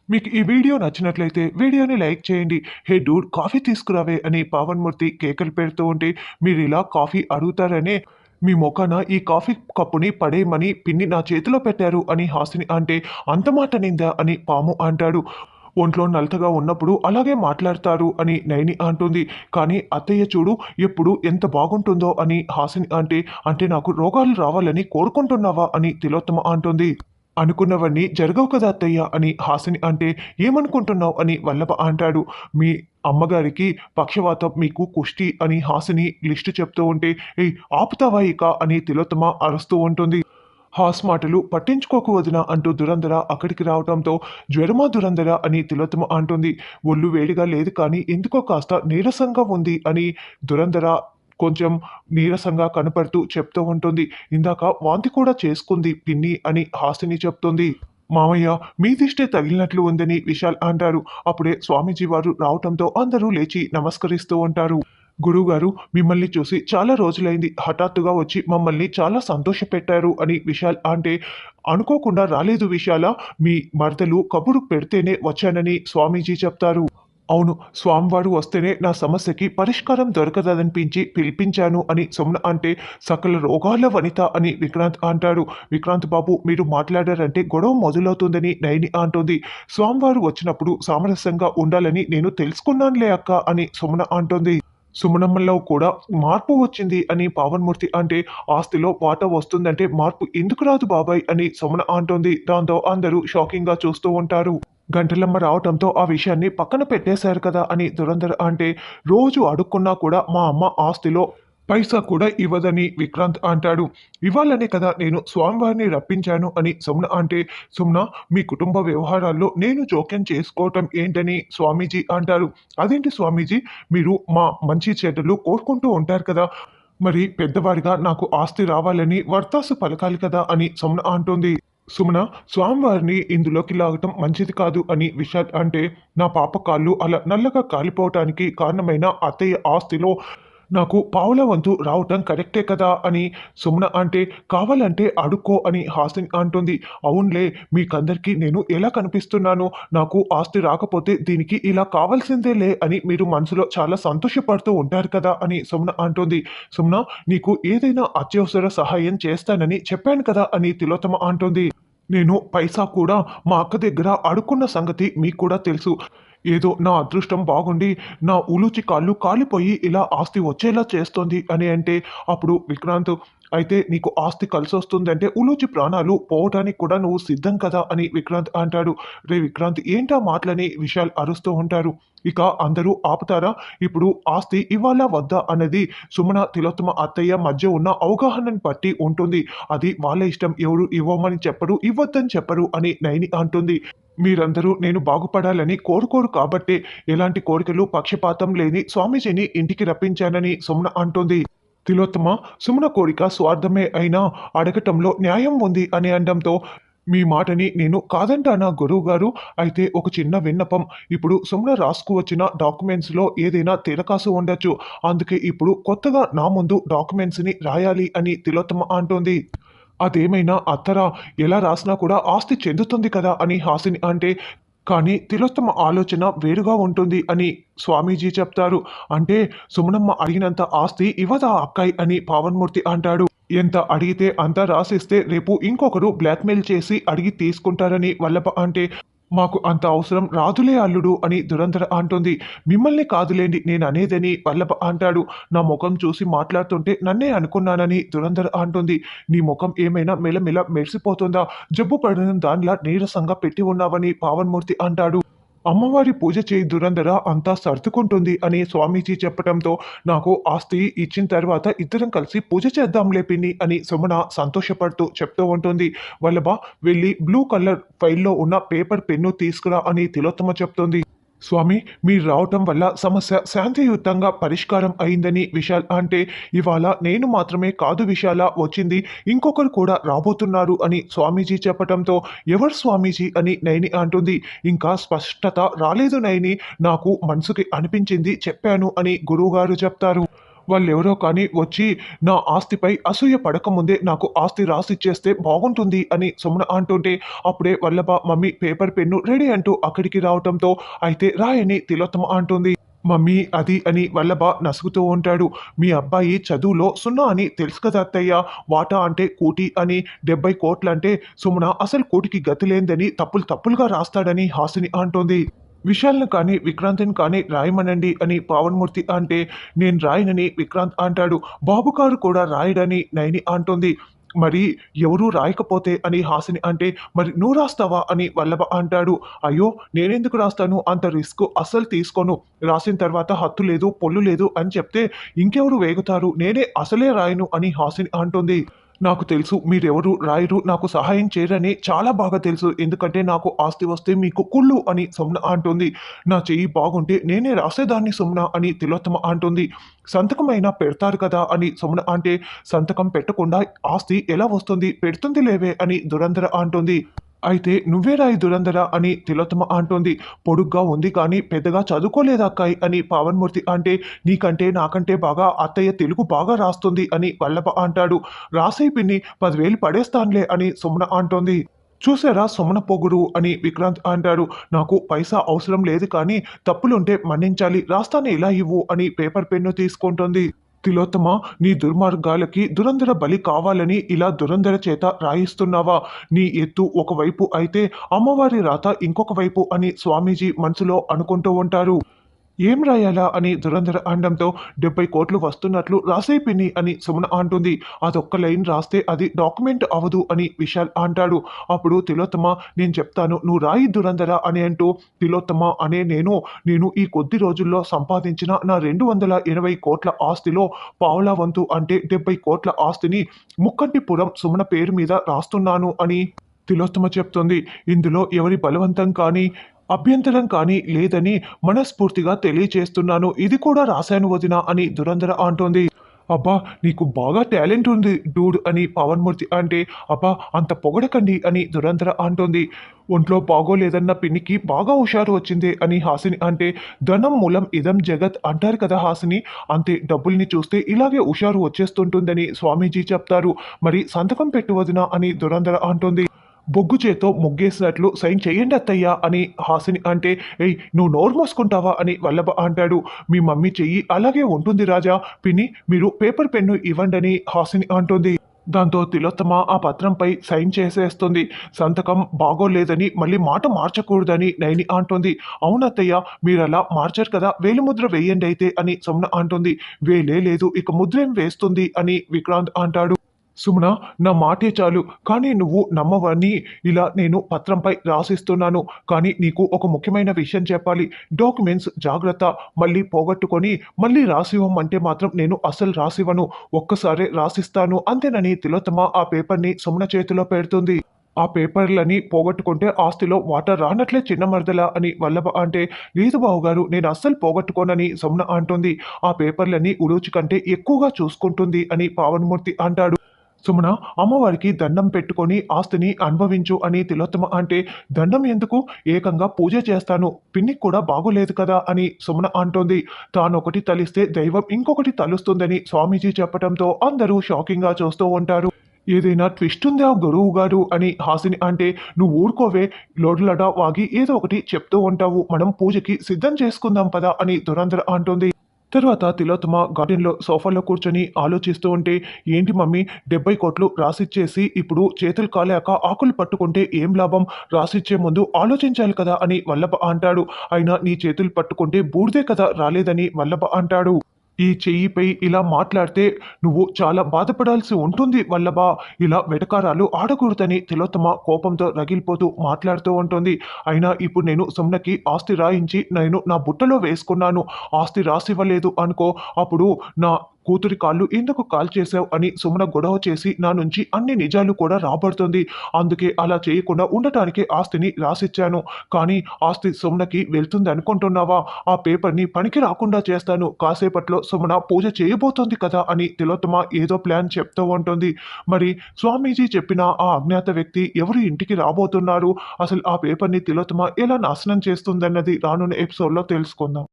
మీకు ఈ వీడియో నచ్చినట్లయితే వీడియోని లైక్ చేయండి. హే డూడ్ కాఫీ తీసుకురావే అని పావన్మూర్తి కేకలు పెడుతూ ఉంటే మీరు ఇలా కాఫీ అడుగుతారనే మీ మొఖాన ఈ కాఫీ కప్పుని పడేయమని పిన్ని నా చేతిలో పెట్టారు అని హాసిని అంటే అంత మాట నిందా అని పాము అంటాడు. ఒంట్లో నలతగా ఉన్నప్పుడు అలాగే మాట్లాడతారు అని నైని అంటుంది. కానీ అత్తయ్య చూడు ఎప్పుడు ఎంత బాగుంటుందో అని హాసిని అంటే నాకు రోగాలు రావాలని కోరుకుంటున్నావా అని తిలోత్తమ అంటుంది. అనుకున్నవన్నీ జరగవు కదా అత్తయ్య అని హాసిని అంటే ఏమనుకుంటున్నావు అని వల్లభ అంటాడు. మీ అమ్మగారికి పక్షవాతం మీకు కుష్టి అని హాసిని లిస్టు చెప్తూ ఉంటే ఏ ఆపుతావా ఇక అని తిలోత్తమ అరుస్తూ ఉంటుంది. హాస్ మాటలు పట్టించుకోకు వదిన అంటూ దురంధర అక్కడికి రావడంతో జ్వరమా దురంధర అని తిలోత్తమ అంటుంది. ఒళ్ళు వేడిగా లేదు కానీ ఎందుకో కాస్త నీరసంగా ఉంది అని దురంధర కొంచెం నీరసంగా కనపడుతూ చెప్తూ ఉంటుంది. ఇందాక వాంతి కూడా చేసుకుంది పిన్ని అని హాసిని చెప్తుంది. మామయ్య మీ దిష్టే తగిలినట్లు ఉందని విశాల్ అంటారు. అప్పుడే స్వామీజీ వారు రావటంతో అందరూ లేచి నమస్కరిస్తూ ఉంటారు. గురువుగారు మిమ్మల్ని చూసి చాలా రోజులైంది. హఠాత్తుగా వచ్చి మమ్మల్ని చాలా సంతోషపెట్టారు అని విశాల్ అంటే అనుకోకుండా రాలేదు విశాల. మీ మరదలు కబురు పెడితేనే వచ్చానని స్వామీజీ చెప్తారు. అవును స్వామివారు వస్తేనే నా సమస్యకి పరిష్కారం దొరకదనిపించి పిలిపించాను అని సుమన అంటే సకల రోగాల వనిత అని విక్రాంత్ అంటాడు. విక్రాంత్ బాబు మీరు మాట్లాడారంటే గొడవ మొదలవుతుందని నైని అంటుంది. స్వామివారు వచ్చినప్పుడు సామరస్యంగా ఉండాలని నేను తెలుసుకున్నానులే అక్క అని సుమన అంటుంది. సుమనమ్మలో కూడా మార్పు వచ్చింది అని పావన్మూర్తి అంటే ఆస్తిలో వాటా వస్తుందంటే మార్పు ఎందుకు రాదు బాబాయ్ అని సుమన అంటుంది. దాంతో అందరూ షాకింగ్గా చూస్తూ ఉంటారు. గంటలమ్మ రావటంతో ఆ విషయాన్ని పక్కన పెట్టేశారు కదా అని దురంధర్ అంటే రోజు అడుక్కున్నా కూడా మా అమ్మ ఆస్తిలో పైసా కూడా ఇవ్వదని విక్రాంత్ అంటాడు. ఇవ్వాలనే కదా నేను స్వామివారిని రప్పించాను అని సుమ్న అంటే సుమ్న మీ కుటుంబ వ్యవహారాల్లో నేను జోక్యం చేసుకోవటం ఏంటని స్వామీజీ అంటారు. అదేంటి స్వామీజీ మీరు మా మంచి చెడ్డలు కోరుకుంటూ ఉంటారు కదా, మరి పెద్దవాడిగా నాకు ఆస్తి రావాలని వర్తాసు పలకాలి కదా అని సుమ్న అంటుంది. సుమన స్వామివారిని ఇందులోకి లాగటం మంచిది కాదు అని విశాల్ అంటే నా పాప కాళ్ళు అలా నల్లగా కాలిపోవటానికి కారణమైన అత్తయ్య ఆస్తిలో నాకు పావుల వంతు రావటం కరెక్టే కదా అని సుమన అంటే కావాలంటే అడుక్కో అని హాసిని అంటుంది. అవునులే మీకందరికీ నేను ఎలా కనిపిస్తున్నాను, నాకు ఆస్తి రాకపోతే దీనికి ఇలా కావాల్సిందేలే అని మీరు మనసులో చాలా సంతోషపడుతూ ఉంటారు కదా అని సుమన అంటుంది. సుమన నీకు ఏదైనా అత్యవసర సహాయం చేస్తానని చెప్పాను కదా అని తిలోత్తమ అంటుంది. నేను పైసా కూడా మా అక్క దగ్గర అడుక్కున్న సంగతి మీకు కూడా తెలుసు. ఏదో నా అదృష్టం బాగుండి నా ఉలూచి కాళ్ళు కాలిపోయి ఇలా ఆస్తి వచ్చేలా చేస్తోంది అని అంటే అప్పుడు విక్రాంత్ అయితే నీకు ఆస్తి కలిసి వస్తుందంటే ఉలూచి ప్రాణాలు పోవటానికి కూడా నువ్వు సిద్ధం కదా అని విక్రాంత్ అంటాడు. రే విక్రాంత్ ఏంటా మాటలని విశాల్ అరుస్తూ ఉంటారు. ఇక అందరూ ఆపుతారా? ఇప్పుడు ఆస్తి ఇవ్వాలా వద్దా అన్నది సుమన తిలోత్తమ అత్తయ్య మధ్య ఉన్న అవగాహనని బట్టి ఉంటుంది. అది వాళ్ళ ఇష్టం. ఎవరు ఇవ్వమని చెప్పరు, ఇవ్వద్దని చెప్పరు అని నైని అంటుంది. మీరందరూ నేను బాగుపడాలని కోరుకోరు కాబట్టే ఎలాంటి కోరికలు పక్షపాతం లేని స్వామీజీని ఇంటికి రప్పించానని సుమన అంటుంది. తిలోత్తమ సుమన కోరిక స్వార్థమే అయినా అడగటంలో న్యాయం ఉంది అని అనడంతో మీ మాటని నేను కాదంటానా గురువు గారు. అయితే ఒక చిన్న విన్నపం, ఇప్పుడు సుమన రాసుకువచ్చిన డాక్యుమెంట్స్లో ఏదైనా తిరకాసు ఉండొచ్చు. అందుకే ఇప్పుడు కొత్తగా నా ముందు డాక్యుమెంట్స్ని రాయాలి అని తిలోత్తమ అంటోంది. అదేమైనా అత్తరా ఎలా రాసినా కూడా ఆస్తి చెందుతుంది కదా అని హాసిని అంటే కానీ తిలోత్తమ ఆలోచన వేరుగా ఉంటుంది అని స్వామీజీ చెప్తారు. అంటే సుమనమ్మ అడిగినంత ఆస్తి ఇవ్వదా అక్కాయ్ అని పావన్మూర్తి అంటాడు. ఎంత అడిగితే అంత రాసిస్తే రేపు ఇంకొకరు బ్లాక్మెయిల్ చేసి అడిగి తీసుకుంటారని వల్లభ అంటే మాకు అంత అవసరం రాదులే అల్లుడు అని దురంధర అంటుంది. మిమ్మల్ని కాదులేండి నేను అనేదని వల్లభ అంటాడు. నా ముఖం చూసి మాట్లాడుతుంటే నన్నే అనుకున్నానని దురంధర అంటుంది. నీ ముఖం ఏమైనా మెలమెల మెరిసిపోతుందా, జబ్బు పడిన దానిలా నీరసంగా పెట్టి ఉన్నావని పావన్మూర్తి అంటాడు. అమ్మవారి పూజ చేయి దురంధర అంతా సర్దుకుంటుంది అని స్వామీజీ చెప్పడంతో నాకు ఆస్తి ఇచ్చిన తర్వాత ఇద్దరం కలిసి పూజ చేద్దాంలే పిన్ని అని సుమన సంతోషపడుతూ చెప్తూ ఉంటుంది. వల్లభ వెళ్ళి బ్లూ కలర్ ఫైల్లో ఉన్న పేపర్ పెన్ను తీసుకురా అని తిలోత్తమ చెప్తుంది. స్వామి మీరు రావటం వల్ల సమస్య శాంతియుతంగా పరిష్కారం అయిందని విశాల్ అంటే ఇవాళ నేను మాత్రమే కాదు విశాల వచ్చింది, ఇంకొకరు కూడా రాబోతున్నారు అని స్వామీజీ చెప్పటంతో ఎవరు స్వామీజీ అని నైని అంటుంది. ఇంకా స్పష్టత రాలేదు నైని, నాకు మనసుకి అనిపించింది చెప్పాను అని గురువుగారు చెప్తారు. వాళ్ళెవరో కానీ వచ్చి నా ఆస్తిపై అసూయ పడకముందే నాకు ఆస్తి రాసిచ్చేస్తే బాగుంటుంది అని సుమన అంటుంటే అప్పుడే Vallabha mummy paper pen ready అంటూ అక్కడికి రావటంతో అయితే రాయని తిలోత్తమ అంటుంది. మమ్మీ అది అని వల్లభ నసుగుతూ ఉంటాడు. మీ అబ్బాయి చదువులో 0 అని తెలుసు కదా అత్తయ్య. వాటా అంటే కోటి అని 70 కోట్లంటే సుమన అసలు కోటికి గతి లేనిదని తప్పులు తప్పులుగా రాస్తాడని హాసిని అంటోంది. విశాల్‌ని కానీ, విక్రాంత్‌ని కానీ రాయమనండి అని పావనమూర్తి అంటే, నేను రాయనని విక్రాంత్ అంటాడు. బాబు గారు కూడా రాయడని నయని అంటోంది. మరి ఎవరు రాయకపోతే అని హాసిని అంటే, మరి నువ్వు రాస్తావా అని వల్లభ అంటాడు. అయ్యో! నేనెందుకు రాస్తాను? అంత రిస్క్ అస్సలు తీసుకోను. రాసిన తర్వాత హత్తు లేదు, పొల్లు లేదు అని చెప్తే ఇంకెవరు వేగుతారు? నేనే అసలే రాయను అని హాసిని అంటుంది. నాకు తెలుసు మీరెవరు రాయరు, నాకు సహాయం చేయరని చాలా బాగా తెలుసు. ఎందుకంటే నాకు ఆస్తి వస్తే మీకు కుళ్ళు అని సుమన అంటుంది. నా చెయ్యి బాగుంటే నేనే రాసేదాన్ని సుమన అని తిలోత్తమ అంటుంది. సంతకమైనా పెడతారు కదా అని సుమన అంటే, సంతకం పెట్టకుండా ఆస్తి ఎలా వస్తుంది? పెడుతుంది లేవే అని దురంధర అంటుంది. అయితే నువ్వే రాయి దురంధర అని తిలోత్తమ అంటోంది. పొడుగ్గా ఉంది కానీ పెద్దగా చదువుకోలేదక్కాయ్ అని పావన్మూర్తి అంటే, నీకంటే నాకంటే బాగా అత్తయ్య తెలుగు బాగా రాస్తుంది అని వల్లభ అంటాడు. రాసేయి పిన్ని 10,000 పడేస్తానులే అని సుమన అంటోంది. చూసారా సుమన పొగురు అని విక్రాంత్ అంటాడు. నాకు పైసా అవసరం లేదు కానీ తప్పులుంటే మన్నించాలి. రాస్తానే ఇలా ఇవ్వు అని పేపర్ పెన్ను తీసుకుంటోంది. తిలోత్తమ నీ దుర్మార్గాలకి దురంధర బలి కావాలని ఇలా దురంధర చేత రాయిస్తున్నావా? నీ ఎత్తు ఒకవైపు అయితే అమ్మవారి రాత ఇంకొక వైపు అని స్వామీజీ మనసులో అనుకుంటూ ఉంటారు. ఏం రాయాలా అని దురంధర అనడంతో 70 కోట్లు వస్తున్నట్లు రాసేయి పిన్ని అని సుమన అంటుంది. అదొక్క లైన్ రాస్తే అది డాక్యుమెంట్ అవ్వదు అని విశాల్ అంటాడు. అప్పుడు తిలోత్తమ నేను చెప్తాను నువ్వు రాయి దురంధర అని అంటూ తిలోత్తమ అనే నేను ఈ కొద్ది రోజుల్లో సంపాదించిన నా 280 కోట్ల ఆస్తిలో పావలా వంతు అంటే 70 కోట్ల ఆస్తిని ముక్కంటిపురం సుమన పేరు మీద రాస్తున్నాను అని తిలోత్తమ చెప్తుంది. ఇందులో ఎవరి బలవంతం కానీ అభ్యంతరం కానీ లేదని మనస్ఫూర్తిగా తెలియచేస్తున్నాను. ఇది కూడా రాశాను వదినా అని దురంధర అంటోంది. అబ్బా! నీకు బాగా టాలెంట్ ఉంది డూడ్ అని పవన్మూర్తి అంటే, అబ్బా! అంత పొగడకండి అని దురంధర అంటోంది. ఒంట్లో బాగోలేదన్న పిన్నికి బాగా హుషారు వచ్చిందే అని హాసిని అంటే, ధనం మూలం ఇదం జగత్ అంటారు కదా హాసిని. అంతే డబ్బుల్ని చూస్తే ఇలాగే హుషారు వచ్చేస్తుంటుందని స్వామీజీ చెప్తారు. మరి సంతకం పెట్టు వదినా అని దురంధర అంటోంది. బొగ్గు చేత్తో ముగ్గేసినట్లు సైన్ చేయండి అత్తయ్య అని హాసిని అంటే, ఏయ్ నువ్వు నోరు మూసుకుంటావా అని వల్లభ అంటాడు. మీ మమ్మీ చెయ్యి అలాగే ఉంటుంది రాజా. పిన్ని మీరు పేపర్ పెన్ను ఇవ్వండని హాసిని అంటుంది. దాంతో తిలోత్తమ ఆ పత్రంపై సైన్ చేసేస్తుంది. సంతకం బాగోలేదని మళ్ళీ మాట మార్చకూడదని నయని అంటుంది. అవునత్తయ్య మీరలా మార్చరు కదా వేలిముద్ర వేయండి అయితే అని సుమన అంటుంది. వేలే లేదు ఇక ముద్రేం వేస్తుంది అని విక్రాంత్ అంటాడు. సుమన నా మాటే చాలు కానీ నువ్వు నమ్మవని ఇలా నేను పత్రంపై రాసిస్తున్నాను. కానీ నీకు ఒక ముఖ్యమైన విషయం చెప్పాలి. డాక్యుమెంట్స్ జాగ్రత్త. మళ్ళీ పోగొట్టుకొని మళ్ళీ రాసివ్వమంటే మాత్రం నేను అస్సలు రాసివ్వను. ఒక్కసారే రాసిస్తాను అంతేనని తిలోత్తమ ఆ పేపర్‌ని సుమన చేతిలో పెడుతుంది. ఆ పేపర్‌లని పోగొట్టుకుంటే ఆస్తిలో వాటా రానట్లే చిన్న మరదల అని వల్లభ అంటే, లేదు బావగారు నేను అస్సలు పోగొట్టుకోనని సుమన అంటుంది. ఆ పేపర్‌లని ఉడూచి కంటే ఎక్కువగా చూసుకుంటుంది అని పావనమూర్తి అంటాడు. సుమన అమ్మవారికి దండం పెట్టుకొని ఆస్తిని అనుభవించు అని తిలోత్తమ అంటే, దండం ఎందుకు ఏకంగా పూజ చేస్తాను పిన్నికి కూడా బాగోలేదు కదా అని సుమన అంటోంది. తానొకటి తలిస్తే దైవం ఇంకొకటి తలుస్తుందని స్వామీజీ చెప్పడంతో అందరూ షాకింగ్‌గా చూస్తూ ఉంటారు. ఏదైనా ట్విస్ట్ ఉందా గురువు గారు అని హాసిని అంటే, నువ్వు ఊరుకోవే లోడలడా వాగి ఏదో ఒకటి చెప్తూ ఉంటావు. మనం పూజకి సిద్ధం చేసుకుందాం పద అని దురంధర అంటుంది. తర్వాత తిలోత్తమ గార్డెన్‌లో సోఫాలో కూర్చొని ఆలోచిస్తూ ఉంటే, ఏంటి మమ్మీ 70 కోట్లు రాసిచ్చేసి ఇప్పుడు చేతులు కాలాక ఆకులు పట్టుకుంటే ఏం లాభం? రాసిచ్చే ముందు ఆలోచించాలి కదా అని వల్లభ అంటాడు. అయినా నీ చేతులు పట్టుకుంటే బూడిదే కదా రాలేదని వల్లభ అంటాడు. ఈ చెయ్యిపై ఇలా మాట్లాడితే నువ్వు చాలా బాధపడాల్సి ఉంటుంది వల్లభ. ఇలా వెటకారాలు ఆడకూడదని తిలోత్తమ కోపంతో రగిలిపోతూ మాట్లాడుతూ ఉంటుంది. అయినా ఇప్పుడు నేను సుమనకి ఆస్తి రాయించి నేను నా బుట్టలో వేసుకున్నాను. ఆస్తి రాసివ్వలేదు అనుకో అప్పుడు నా కూతురి కాళ్ళు ఎందుకు కాల్చేశావు అని సుమన గొడవ చేసి నా నుంచి అన్ని నిజాలు కూడా రాబడుతుంది. అందుకే అలా చేయకుండా ఉండటానికే ఆస్తిని రాసిచ్చాను. కానీ ఆస్తి సుమనకి వెళ్తుంది అనుకుంటున్నావా? ఆ పేపర్‌ని పనికి రాకుండా చేస్తాను. కాసేపట్లో సుమన పూజ చేయబోతోంది కదా అని తిలోత్తమ ఏదో ప్లాన్ చెప్తూ ఉంటుంది. మరి స్వామీజీ చెప్పిన ఆ అజ్ఞాత వ్యక్తి ఎవరు ఇంటికి రాబోతున్నారు? అసలు ఆ పేపర్‌ని తిలోత్తమ ఎలా నాశనం చేస్తుందన్నది రానున్న ఎపిసోడ్‌లో తెలుసుకుందాం.